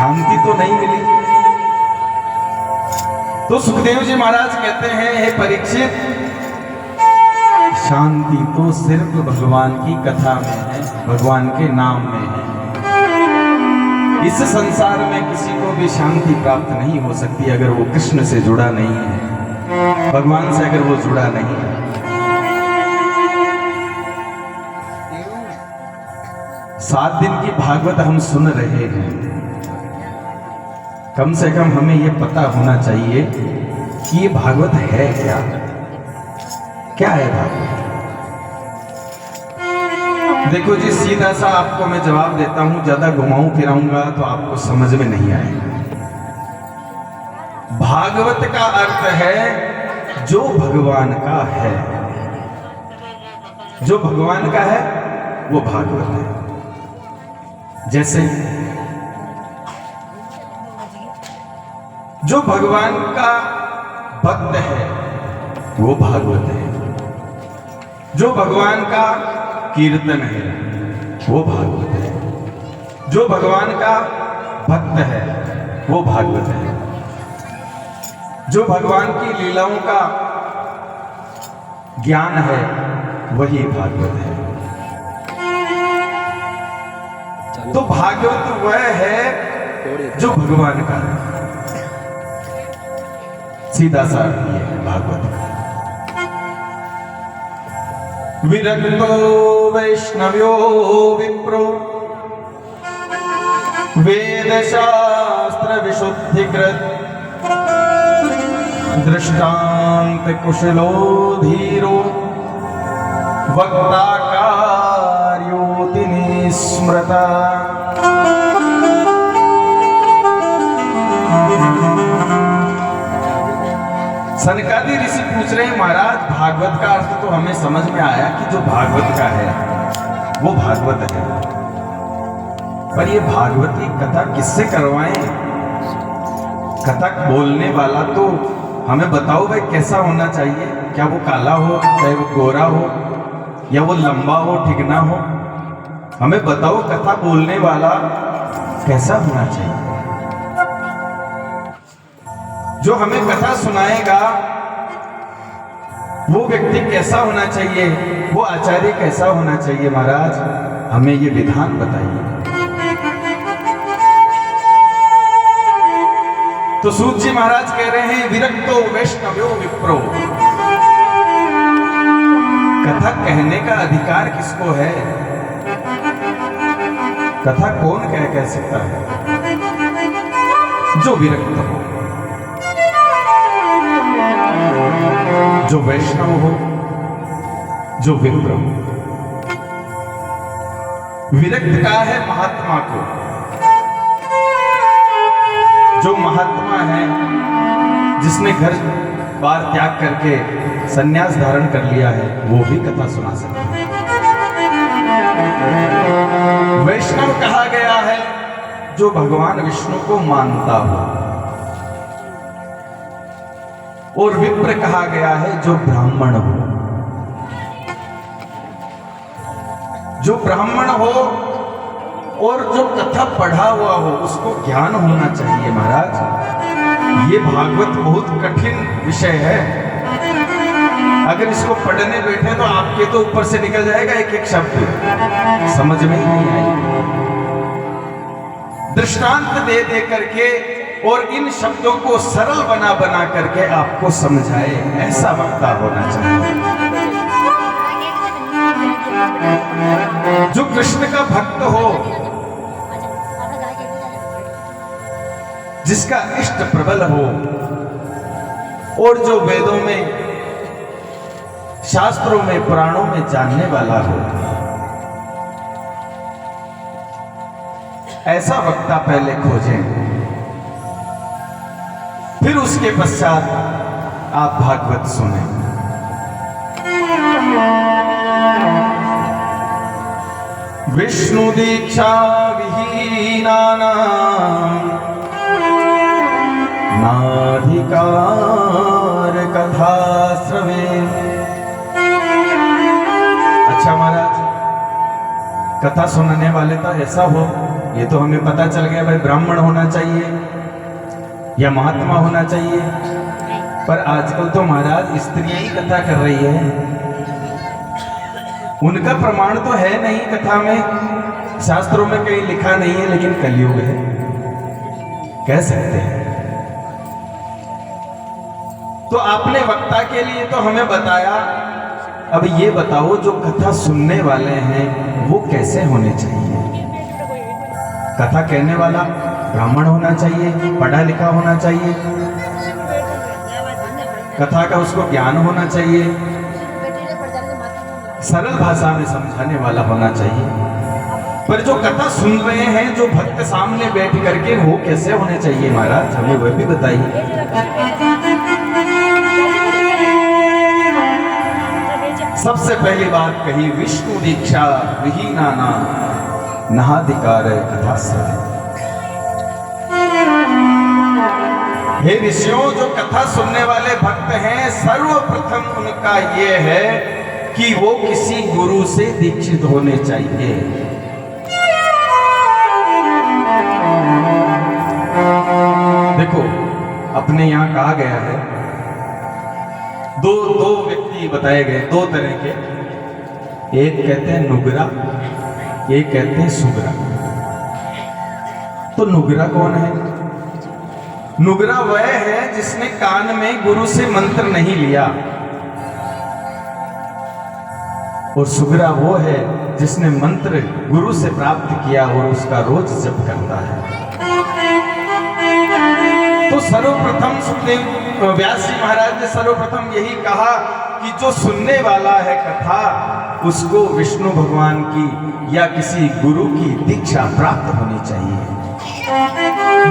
शांति तो नहीं मिली। तो सुखदेव जी महाराज कहते हैं, हे परीक्षित, शांति तो सिर्फ भगवान की कथा में है, भगवान के नाम में है। इस संसार में किसी को भी शांति प्राप्त नहीं हो सकती अगर वो कृष्ण से जुड़ा नहीं है, भगवान से अगर वो जुड़ा नहीं है। 7 दिन की भागवत हम सुन रहे हैं, कम से कम हमें ये पता होना चाहिए कि ये भागवत है क्या, क्या है भागवत। देखो जी, सीधा सा आपको मैं जवाब देता हूं, ज्यादा घुमाऊं फिराऊंगा तो आपको समझ में नहीं आएगा। भागवत का अर्थ है जो भगवान का है, जो भगवान का है वो भागवत है। जैसे जो भगवान का भक्त है वो भागवत है, जो भगवान का कीर्तन है वो भागवत है, जो भगवान का भक्त है वो भागवत है, जो भगवान की लीलाओं का ज्ञान है वही भागवत है। तो भागवत वह है जो भगवान का है, सीधा सा ये है भागवत का। विरक्तो वैष्णव्यो विप्रो वेद शास्त्र विशुद्धिकृत दृष्टांत कुशलो धीरो वक्ता कार्योति निस्मृता। सनकादि ऋषि पूछ रहे हैं, महाराज भागवत का अर्थ तो हमें समझ में आया कि जो भागवत का है वो भागवत है, पर ये भागवत की कथा किससे करवाएं? कथा बोलने वाला तो हमें बताओ भाई, कैसा होना चाहिए? क्या वो काला हो, चाहे वो गोरा हो, या वो लंबा हो, ठिगना हो? हमें बताओ कथा बोलने वाला कैसा होना चाहिए? जो हमें कथा सुनाएगा वो व्यक्ति कैसा होना चाहिए, वो आचार्य कैसा होना चाहिए? महाराज हमें ये विधान बताइए। तो सूत जी महाराज कह रहे हैं, विरक्तो वैष्णव्यो विप्रो। कथा कहने का अधिकार किसको है? कथा कौन कह सकता है? जो विरक्त हो, जो वैष्णव हो, जो विप्र हो। विरक्त का है महात्मा को, जो महात्मा है जिसने घर बार त्याग करके सन्यास धारण कर लिया है, वो भी कथा सुना सकता है। वैष्णव कहा गया है जो भगवान विष्णु को मानता हो, और विप्र कहा गया है जो ब्राह्मण हो। जो ब्राह्मण हो और जो कथा पढ़ा हुआ हो उसको ज्ञान होना चाहिए। महाराज ये भागवत बहुत कठिन विषय है, अगर इसको पढ़ने बैठे तो आपके तो ऊपर से निकल जाएगा एक एक शब्द, समझ में ही नहीं आएगा। दृष्टांत दे दे करके और इन शब्दों को सरल बना बना करके आपको समझाए, ऐसा वक्ता होना चाहिए। जो कृष्ण का भक्त हो, जिसका इष्ट प्रबल हो, और जो वेदों में, शास्त्रों में, पुराणों में जानने वाला हो, ऐसा वक्ता पहले खोजें, फिर उसके पश्चात आप भागवत सुनें। विष्णु दीक्षा विहीनानां नाधिकार कथा श्रवे। अच्छा महाराज, कथा सुनने वाले तो ऐसा हो ये तो हमें पता चल गया भाई, ब्राह्मण होना चाहिए या महात्मा होना चाहिए। पर आजकल तो महाराज स्त्रियां ही कथा कर रही है, उनका प्रमाण तो है नहीं कथा में, शास्त्रों में कहीं लिखा नहीं है, लेकिन कलयुग है, कह सकते हैं। तो आपने वक्ता के लिए तो हमें बताया, अब ये बताओ जो कथा सुनने वाले हैं वो कैसे होने चाहिए? कथा कहने वाला ब्राह्मण होना चाहिए, पढ़ा लिखा होना चाहिए, कथा का उसको ज्ञान होना चाहिए, सरल भाषा में समझाने वाला होना चाहिए। पर जो कथा सुन रहे हैं, जो भक्त सामने बैठ करके, वो कैसे होने चाहिए महाराज, हमें वह भी बताइए। सबसे पहली बात कही, विष्णु दीक्षा विहीना नहाधिकार कथा से। हे ऋषियों, जो कथा सुनने वाले भक्त हैं, सर्वप्रथम उनका ये है कि वो किसी गुरु से दीक्षित होने चाहिए। देखो, अपने यहां कहा गया है, दो व्यक्ति बताए गए, दो तरह के, एक कहते हैं नुगरा, एक कहते हैं सुगरा। तो नुगरा कौन है? नुगरा वह है जिसने कान में गुरु से मंत्र नहीं लिया, और सुगरा वो है जिसने मंत्र गुरु से प्राप्त किया और उसका रोज जप करता है। तो सर्वप्रथम सुखदेव व्यास जी महाराज ने सर्वप्रथम यही कहा कि जो सुनने वाला है कथा, उसको विष्णु भगवान की या किसी गुरु की दीक्षा प्राप्त होनी चाहिए,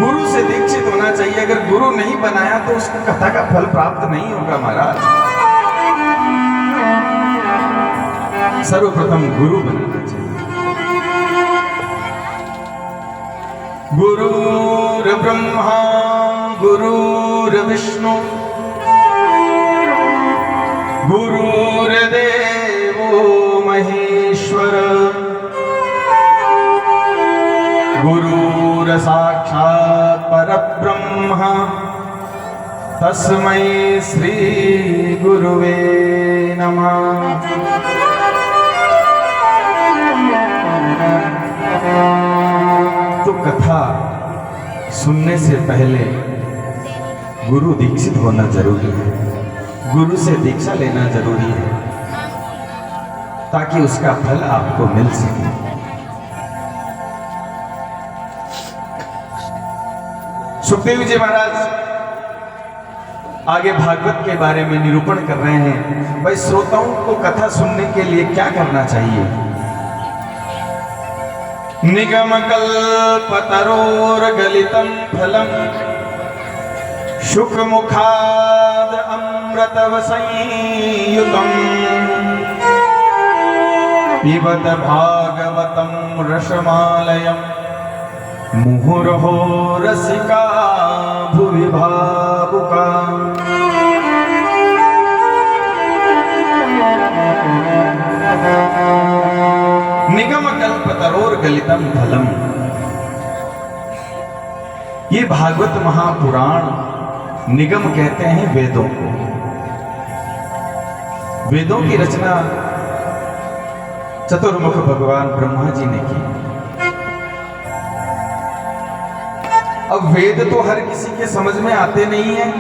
गुरु से दीक्षित होना चाहिए। अगर गुरु नहीं बनाया तो उसको कथा का फल प्राप्त नहीं होगा महाराज। सर्वप्रथम गुरु बनाना चाहिए। गुरुर् ब्रह्मा गुरुर्विष्णु गुरुर्देवो महेश्वर गुरुर् साक्षात् परब्रह्म तस्मै श्री गुरुवे नमः। तो कथा सुनने से पहले गुरु दीक्षित होना जरूरी है, गुरु से दीक्षा लेना जरूरी है, ताकि उसका फल आपको मिल सके। सुखदेव जी महाराज आगे भागवत के बारे में निरूपण कर रहे हैं। भाई, श्रोताओं को कथा सुनने के लिए क्या करना चाहिए? निगम कल्पतरोर्गलितं फलम् शुकमुखाद अमृतवसंयुतम् पिबत भागवतं रसमालयम् मुहुर्हो रसिका भुवि भावुका। निगम कल्पतरोर गलितम फलम, ये भागवत महापुराण निगम कहते हैं वेदों को। वेदों की रचना चतुर्मुख भगवान ब्रह्मा जी ने की। अब वेद तो हर किसी के समझ में आते नहीं है,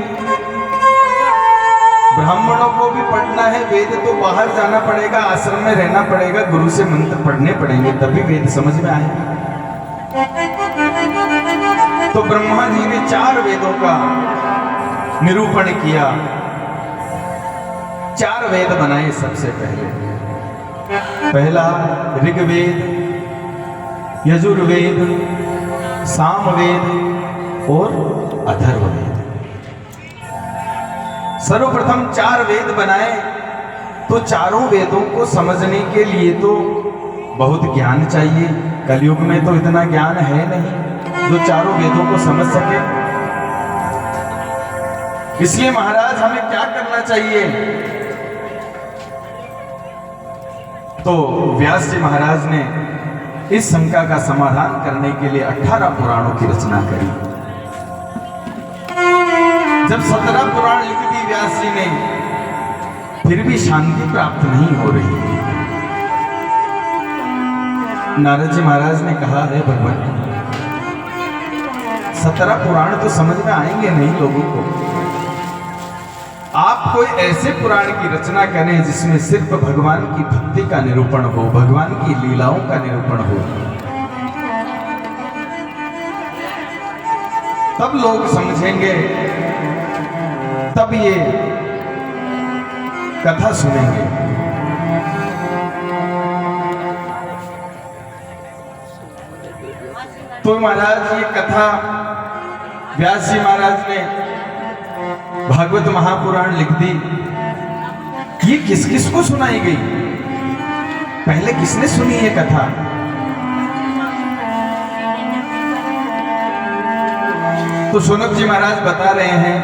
ब्राह्मणों को भी पढ़ना है वेद तो बाहर जाना पड़ेगा, आश्रम में रहना पड़ेगा, गुरु से मंत्र पढ़ने पड़ेंगे, तभी वेद समझ में आएगा। तो ब्रह्मा जी ने 4 वेदों का निरूपण किया, 4 वेद बनाए। सबसे पहला ऋग्वेद, यजुर्वेद, सामवेद और अथर्ववेद। सर्वप्रथम 4 वेद बनाए। तो चारों वेदों को समझने के लिए तो बहुत ज्ञान चाहिए, कलयुग में तो इतना ज्ञान है नहीं जो चारों वेदों को समझ सके। इसलिए महाराज हमें क्या करना चाहिए? तो व्यास जी महाराज ने इस शंका का समाधान करने के लिए 18 पुराणों की रचना करी। जब 17 पुराण लिख दी व्यास जी ने, फिर भी शांति प्राप्त नहीं हो रही। नारद जी महाराज ने कहा है भगवान 17 पुराण तो समझ में आएंगे नहीं लोगों को, आप कोई ऐसे पुराण की रचना करें जिसमें सिर्फ भगवान की भक्ति का निरूपण हो, भगवान की लीलाओं का निरूपण हो, तब लोग समझेंगे, तब ये कथा सुनेंगे। तो महाराज ये कथा व्यास जी महाराज ने भागवत महापुराण लिख दी। ये किस किस को सुनाई गई? पहले किसने सुनी ये कथा? तो शौनक जी महाराज बता रहे हैं,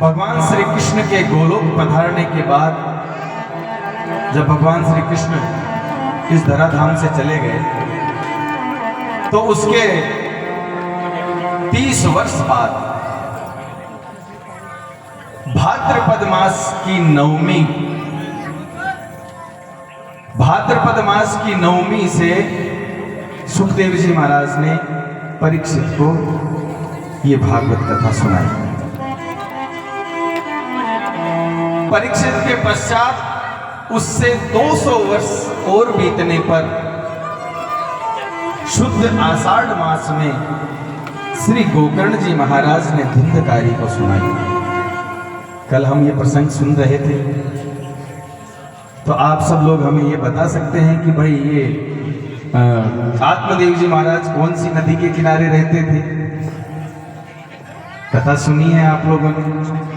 भगवान श्री कृष्ण के गोलोक पधारने के बाद जब भगवान श्री कृष्ण इस धराधाम से चले गए, तो उसके 30 वर्ष बाद भाद्रपद मास की नवमी, भाद्रपद मास की नवमी से सुखदेव जी महाराज ने परीक्षित को ये भागवत कथा सुनाई। परीक्षित के पश्चात उससे 200 वर्ष और बीतने पर शुद्ध आषाढ़ मास में श्री गोकर्ण जी महाराज ने धुंधकारी को सुनाई। कल हम ये प्रसंग सुन रहे थे, तो आप सब लोग हमें ये बता सकते हैं कि भाई ये आत्मदेव जी महाराज कौन सी नदी के किनारे रहते थे? कथा सुनी है आप लोगों ने?